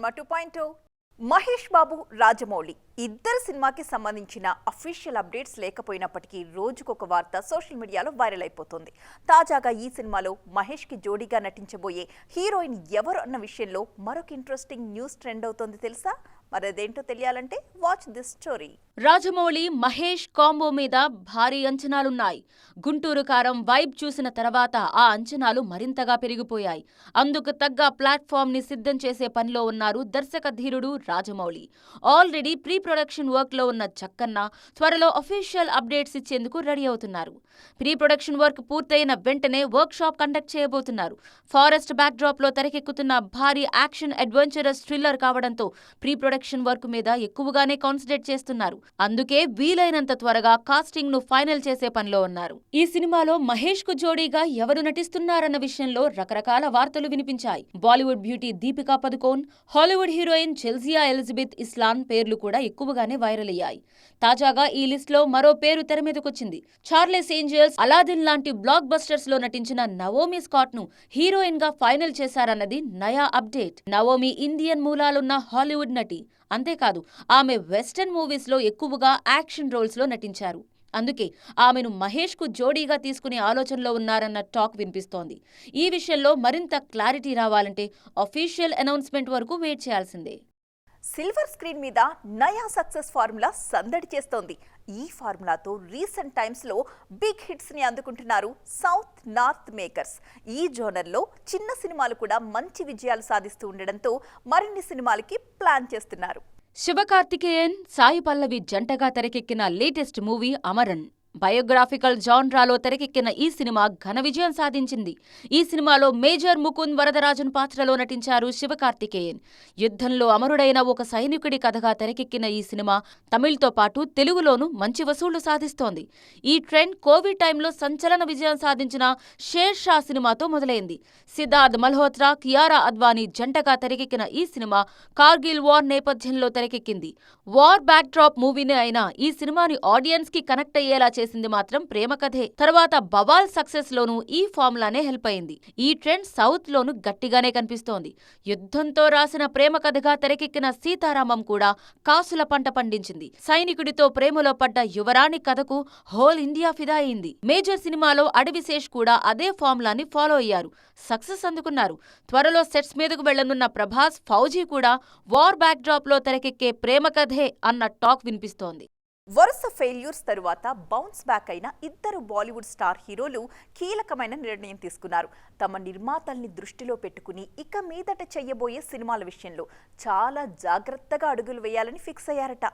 Cinema 2.0 Mahesh Babu Rajamouli ఇద్దరు సినిమాకి సంబంధించిన అఫీషియల్ అప్డేట్స్ లేకపోయినప్పటికీ రోజుకొక వార్త సోషల్ మీడియాలో వైరల్ అయిపోతుంది. తాజాగా ఈ సినిమాలో మహేష్ కి జోడీగా నటించబోయే హీరోయిన్ ఎవరు అన్న విషయంలో మరొక ఇంట్రెస్టింగ్ న్యూస్ ట్రెండ్ అవుతోంది తెలుసా? మరదేంటో తెలియాలంటే watch this story. Rajamouli Mahesh combo మీద భారీ అంచనాలున్నాయి. గుంటూరు కారం వైబ్ చూసిన తర్వాత ఆ అంచనాలు మరింతగా పెరిగిపోయాయి. అందుకు తగ్గ ప్లాట్ఫామ్ ని సిద్ధం చేసే పనిలో ఉన్నారు దర్శక ధీరుడు Rajamouli. Already pre production work లో ఉన్న చక్కన్న త్వరలో అఫీషియల్ అప్డేట్స్ ఇచ్చేందుకు రెడీ అవుతున్నారు. ప్రీ ప్రొడక్షన్ వర్క్ పూర్తయిన వెంటనే వర్క్ షాప్ కండక్ట్ చేయబోతున్నారు. ఫారెస్ట్ బ్యాక్ డ్రాప్ లో తెరకెక్కుతున్న భారీ యాక్షన్ అడ్వెంచరస్ థ్రిల్లర్ కావడంతో ప్రీ ప్రొడక్షన్ వర్క్ మీద ఎక్కువగానే కాన్సంట్రేట్ చేస్తున్నారు. అందుకే వీలైనంత త్వరగా కాస్టింగ్ ను ఫైనల్ చేసే పనిలో ఉన్నారు. ఈ సినిమాలో మహేష్ కు జోడీగా ఎవరు నటిస్తున్నారన్న విషయంలో రకరకాల వార్తలు వినిపించాయి. Bollywood beauty Deepika Padukone, Hollywood heroine Chelsea Elizabeth Islan పేర్లు కూడా ఎక్కువగానే వైరల్ అయ్యాయి. తాజాగా ఈ లిస్ట్ లో మరో పేరు తెర మీదకొచ్చింది. చార్లెస్ ఏంజల్స్, అలాదిన్ లాంటి బ్లాక్ బస్టర్స్ లో నటించిన నవోమి స్కాట్ ను హీరోయిన్ గా ఫైనల్ చేశారన్నది నయా అప్డేట్. నవోమి ఇండియన్ మూలాలున్న హాలీవుడ్ నటి. అంతేకాదు ఆమె వెస్టర్న్ మూవీస్ లో ఎక్కువగా యాక్షన్ రోల్స్ లో నటించారు. అందుకే ఆమెను మహేష్ కు జోడీగా తీసుకునే ఆలోచనలో ఉన్నారన్న టాక్ వినిపిస్తోంది. ఈ విషయంలో మరింత క్లారిటీ రావాలంటే అఫీషియల్ అనౌన్స్మెంట్ వరకు వెయిట్ చేయాల్సిందే. సిల్వర్ స్క్రీన్ మీద నయా సక్సెస్ ఫార్ములా సందడి చేస్తోంది. ఈ ఫార్ములాతో రీసెంట్ టైమ్స్ లో బిగ్ హిట్స్ ని అందుకుంటున్నారు సౌత్ నార్త్ మేకర్స్. ఈ జోనర్లో చిన్న సినిమాలు కూడా మంచి విజయాలు సాధిస్తూ ఉండడంతో మరిన్ని సినిమాలకి ప్లాన్ చేస్తున్నారు. శివకార్తికేయన్, సాయి పల్లవి జంటగా తెరకెక్కిన లేటెస్ట్ మూవీ అమరన్. బయోగ్రాఫికల్ జాన్రాలో తెరకెక్కిన ఈ సినిమా ఘన విజయం సాధించింది. ఈ సినిమాలో మేజర్ ముకుంద్ వరదరాజన్ పాత్రలో నటించారు శివకార్తికేయన్. యుద్ధంలో అమరుడైన ఒక సైనికుడి కథగా తెరకెక్కిన ఈ సినిమా తమిళ్తో పాటు తెలుగులోనూ మంచి వసూళ్లు సాధిస్తోంది. ఈ ట్రెండ్ కోవిడ్ టైంలో సంచలన విజయం సాధించిన షేర్ షా సినిమాతో మొదలైంది. సిద్ధార్థ్ మల్హోత్రా, కియారా అద్వానీ జంటగా తెరకెక్కిన ఈ సినిమా కార్గిల్ వార్ నేపథ్యంలో తెరకెక్కింది. వార్ బ్యాక్ డ్రాప్ మూవీనే అయినా ఈ సినిమాని ఆడియన్స్ కి కనెక్ట్ అయ్యేలా చేసింది మాత్రం ప్రేమ కథే. తర్వాత బవాల్ సక్సెస్ లోనూ ఈ ఫార్ములానే హెల్ప్ అయింది. ఈ ట్రెండ్ సౌత్ లోనూ గట్టిగానే కనిపిస్తోంది. యుద్ధంతో రాసిన ప్రేమ కథగా తెరకెక్కిన సీతారామం కూడా కాసుల పంట పండించింది. సైనికుడితో ప్రేమలో పడ్డ యువరాణి కథకు హోల్ ఇండియా ఫిదా అయింది. మేజర్ సినిమాలో అడవిశేష్ కూడా అదే ఫార్ములాని ఫాలో అయ్యారు, సక్సెస్ అందుకున్నారు. త్వరలో సెట్స్ మీదకు వెళ్లనున్న ప్రభాస్, ఫౌజీ కూడా వార్ బ్యాక్ డ్రాప్ లో తెరకెక్కే ప్రేమ కథే అన్న టాక్ వినిపిస్తోంది. వరుస ఫెయిల్యూర్స్ తరువాత బౌన్స్ బ్యాక్ అయిన ఇద్దరు బాలీవుడ్ స్టార్ హీరోలు కీలకమైన నిర్ణయం తీసుకున్నారు. తమ నిర్మాతల్ని దృష్టిలో పెట్టుకుని ఇక మీదట చెయ్యబోయే సినిమాల విషయంలో చాలా జాగ్రత్తగా అడుగులు వేయాలని ఫిక్స్ అయ్యారట.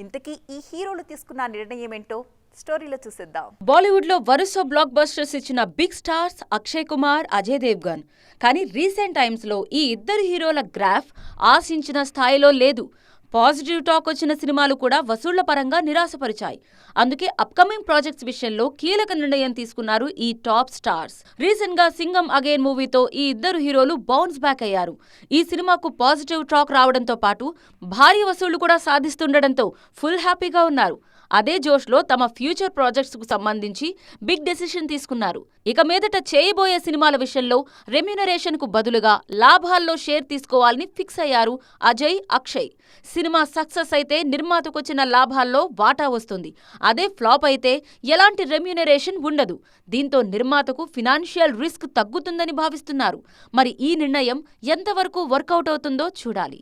ఇంతకీ ఈ హీరోలు తీసుకున్న నిర్ణయం ఏంటో స్టోరీలో చూసేద్దాం. బాలీవుడ్ లో వరుస బ్లాక్ బస్టర్స్ ఇచ్చిన బిగ్ స్టార్స్ అక్షయ్ కుమార్, అజయ్ దేవ్గన్. కానీ రీసెంట్ టైమ్స్ లో ఈ ఇద్దరు హీరోల గ్రాఫ్ ఆశించిన స్థాయిలో లేదు. పాజిటివ్ టాక్ వచ్చిన సినిమాలు కూడా వసూళ్ల పరంగా నిరాశపరిచాయి. అందుకే అప్కమింగ్ ప్రాజెక్ట్స్ విషయంలో కీలక నిర్ణయం తీసుకున్నారు ఈ టాప్ స్టార్స్. రీసెంట్ గా సింగం అగైన్ మూవీతో ఈ ఇద్దరు హీరోలు బౌన్స్ బ్యాక్ అయ్యారు. ఈ సినిమాకు పాజిటివ్ టాక్ రావడంతో పాటు భారీ వసూళ్లు కూడా సాధిస్తుండడంతో ఫుల్ హ్యాపీగా ఉన్నారు. అదే జోష్లో తమ ఫ్యూచర్ ప్రాజెక్ట్స్ కు సంబంధించి బిగ్ డెసిషన్ తీసుకున్నారు. ఇక మీదట చేయబోయే సినిమాల విషయంలో రెమ్యునరేషన్ కు బదులుగా లాభాల్లో షేర్ తీసుకోవాలని ఫిక్స్ అయ్యారు అజయ్, అక్షయ్. సినిమా సక్సెస్ అయితే నిర్మాతకొచ్చిన లాభాల్లో వాటా వస్తుంది. అదే ఫ్లాప్ అయితే ఎలాంటి రెమ్యునరేషన్ ఉండదు. దీంతో నిర్మాతకు ఫినాన్షియల్ రిస్క్ తగ్గుతుందని భావిస్తున్నారు. మరి ఈ నిర్ణయం ఎంతవరకు వర్కౌట్ అవుతుందో చూడాలి.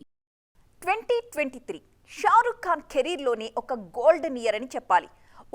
2023 షారుఖ్ ఖాన్ కెరీర్లోనే ఒక గోల్డెన్ ఇయర్ అని చెప్పాలి.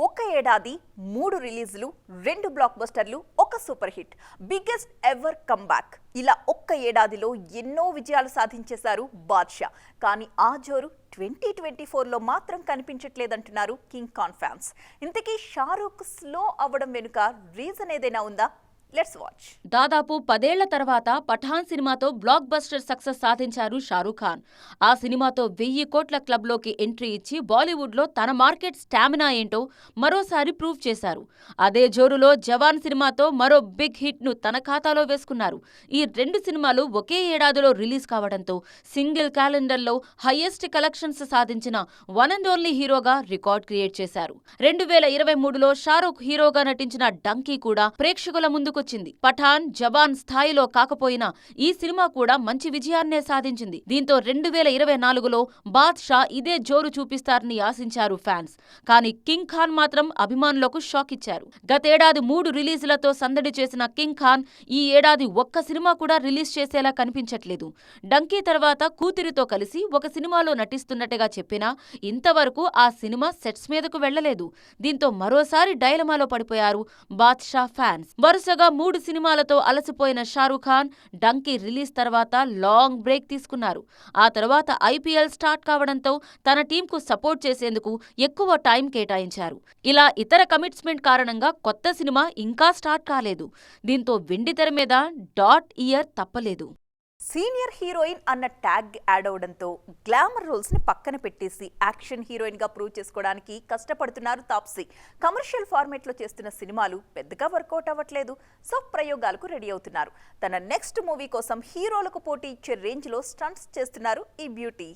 ఒక ఏడాది 3 రిలీజులు, 2 బ్లాక్ బస్టర్లు, ఒక super hit, biggest ever comeback. ఇలా ఒక్క ఏడాదిలో ఎన్నో విజయాలు సాధించేశారు బాద్షా. కానీ ఆ జోరు 2024లో మాత్రం కనిపించట్లేదంటున్నారు కింగ్ ఖాన్ ఫ్యాన్స్. ఇంతకీ షారుఖ్ స్లో అవ్వడం వెనుక రీజన్ ఏదైనా ఉందా? Let's watch. దాదాపు 10 ఏళ్ల తర్వాత పఠాన్ సినిమాతో బ్లాక్ బస్టర్ సక్సెస్ సాధించారు షారూఖ్ ఖాన్. ఆ సినిమాతో 1000 కోట్ల క్లబ్లోకి ఎంట్రీ ఇచ్చి బాలీవుడ్ లో తన మార్కెట్ స్టామినా ఏంటో మరోసారి ప్రూవ్ చేశారు. అదే జోరులో జవాన్ సినిమాతో మరో బిగ్ హిట్ ను తన ఖాతాలో వేసుకున్నారు. ఈ 2 సినిమాలు ఒకే ఏడాదిలో రిలీజ్ కావడంతో సింగిల్ క్యాలెండర్లో హైయెస్ట్ కలెక్షన్స్ సాధించిన వన్ అండ్ ఓన్లీ హీరోగా రికార్డ్ క్రియేట్ చేశారు. 2023లో షారూఖ్ హీరోగా నటించిన డంకీ కూడా ప్రేక్షకుల ముందుకు తీసుకొచ్చింది. పఠాన్, జవాన్ స్థాయిలో కాకపోయినా ఈ సినిమా కూడా మంచి విజయాన్నే సాధించింది. దీంతో 2024లో బాద్షా ఇదే జోరు చూపిస్తారని ఆశించారు ఫ్యాన్స్. కానీ కింగ్ ఖాన్ మాత్రం అభిమానులకు షాక్ ఇచ్చారు. గతేడాది 3 రిలీజులతో సందడి చేసిన కింగ్ ఖాన్ ఈ ఏడాది ఒక్క సినిమా కూడా రిలీజ్ చేసేలా కనిపించట్లేదు. డంకీ తర్వాత కూతురితో కలిసి ఒక సినిమాలో నటిస్తున్నట్టుగా చెప్పినా ఇంతవరకు ఆ సినిమా సెట్స్ మీదకు వెళ్లలేదు. దీంతో మరోసారి డైలమాలో పడిపోయారు బాద్షా ఫ్యాన్స్. వరుసగా 3 సినిమాలతో అలసిపోయిన షారూఖ్ ఖాన్ డంకీ రిలీజ్ తర్వాత లాంగ్ బ్రేక్ తీసుకున్నారు. ఆ తర్వాత ఐపీఎల్ స్టార్ట్ కావడంతో తన టీంకు సపోర్ట్ చేసేందుకు ఎక్కువ టైం కేటాయించారు. ఇలా ఇతర కమిట్మెంట్ కారణంగా కొత్త సినిమా ఇంకా స్టార్ట్ కాలేదు. దీంతో వెండితెర మీద డాట్ ఇయర్ తప్పలేదు. సీనియర్ హీరోయిన్ అన్న ట్యాగ్ యాడ్ అవడంతో గ్లామర్ రోల్స్ ని పక్కన పెట్టేసి యాక్షన్ హీరోయిన్ గా ప్రూవ్ చేసుకోవడానికి కష్టపడుతున్నారు తాప్సీ. కమర్షియల్ ఫార్మేట్ లో చేస్తున్న సినిమాలు పెద్దగా వర్కౌట్ అవ్వట్లేదు. సో ప్రయోగాలకు రెడీ అవుతున్నారు. తన నెక్స్ట్ మూవీ కోసం హీరోలకు పోటీ ఇచ్చే రేంజ్ లో స్టంట్స్ చేస్తున్నారు ఈ బ్యూటీ.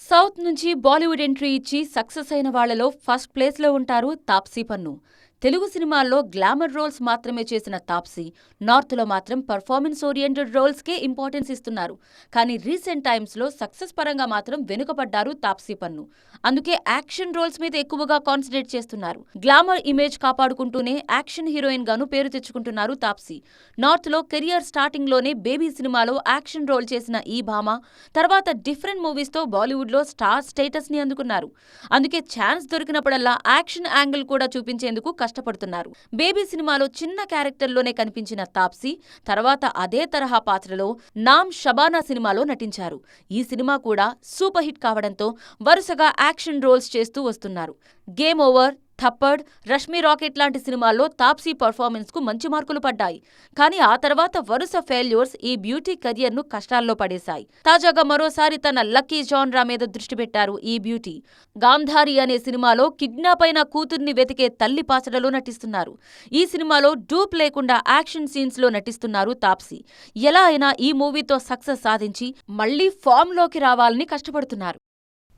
సౌత్ నుంచి బాలీవుడ్ ఎంట్రీ ఇచ్చి సక్సెస్ అయిన వాళ్లలో ఫస్ట్ ప్లేస్లో ఉంటారు తాప్సీ పన్ను. తెలుగు సినిమాల్లో గ్లామర్ రోల్స్ మాత్రమే చేసిన తాప్సీ నార్త్లో మాత్రం పర్ఫార్మెన్స్ ఓరియంటెడ్ రోల్స్కే ఇంపార్టెన్స్ ఇస్తున్నారు. కానీ రీసెంట్ టైమ్స్లో సక్సెస్ పరంగా మాత్రం వెనుకబడ్డారు తాప్సీ పన్ను. అందుకే యాక్షన్ రోల్స్ మీద ఎక్కువగా కాన్సన్ట్రేట్ చేస్తున్నారు. గ్లామర్ ఇమేజ్ కాపాడుకుంటూనే యాక్షన్ హీరోయిన్ గాను పేరు తెచ్చుకుంటున్నారు తాప్సీ. నార్త్లో కెరియర్ స్టార్టింగ్లోనే బేబీ సినిమాలో యాక్షన్ రోల్ చేసిన ఈ భామ తర్వాత డిఫరెంట్ మూవీస్తో బాలీవుడ్లో స్టార్ స్టేటస్ ని అందుకున్నారు. అందుకే ఛాన్స్ దొరికినప్పుడల్లా యాక్షన్ యాంగిల్ కూడా చూపించేందుకు కష్టపడుతున్నారు. బేబీ సినిమాలో చిన్న క్యారెక్టర్లోనే కనిపించిన తాప్సీ తర్వాత అదే తరహా పాత్రలో నామ్ షబానా సినిమాలో నటించారు. ఈ సినిమా కూడా సూపర్ హిట్ కావడంతో వరుసగా యాక్షన్ రోల్స్ చేస్తూ వస్తున్నారు. Game over, Thappad, Rashmi rocket లాంటి సినిమాల్లో తాప్సీ పర్ఫార్మెన్స్ కు మంచి మార్కులు పడ్డాయి. కానీ ఆ తర్వాత వరుస ఫెయిల్యూర్స్ ఈ బ్యూటీ కెరియర్ ను కష్టాల్లో పడేశాయి. తాజాగా మరోసారి తన లక్కీ జాన్రా మీద దృష్టి పెట్టారు ఈ బ్యూటీ. గాంధారి అనే సినిమాలో కిడ్నాప్ అయిన కూతుర్ని వెతికే తల్లి పాత్రలో నటిస్తున్నారు. ఈ సినిమాలో డూప్ లేకుండా యాక్షన్ సీన్స్ లో నటిస్తున్నారు తాప్సీ. ఎలా అయినా ఈ మూవీతో సక్సెస్ సాధించి మళ్లీ ఫామ్ లోకి రావాలని కష్టపడుతున్నారు.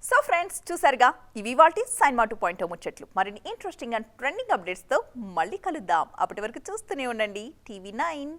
సో ఫ్రెండ్స్, చూసారుగా ఇవి వాటి సైన్మా 2.0 ముచ్చట్లు. మరిన్ని ఇంట్రెస్టింగ్ అండ్ ట్రెండింగ్ అప్డేట్స్ తో మళ్ళీ కలుద్దాం. అప్పటి వరకు చూస్తూనే ఉండండి TV9.